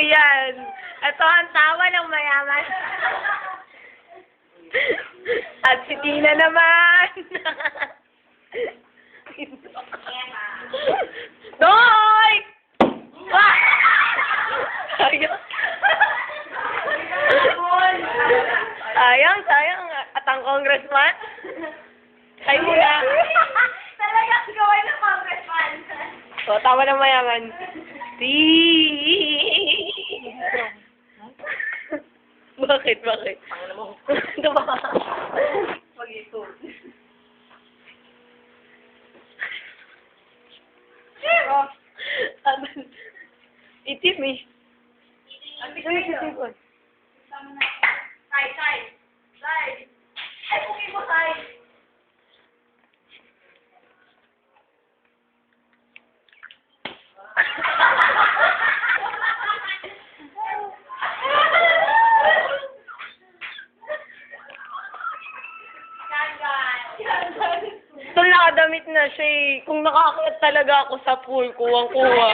yan. Ito ang tawa ng mayaman. At si Tina naman. Doy! Sayang. Sayang. At ang congressman? Ay muna. Talagang gawin ng congressman. O, tawa ng mayaman. Bakit? Ano mo? Ito ba? Mag-ito. Itim eh. Sai. Ay, okay mo, Sai. Ito nakadamit na siya eh. Kung nakakit talaga ako sa pool, kuwang-kuwa.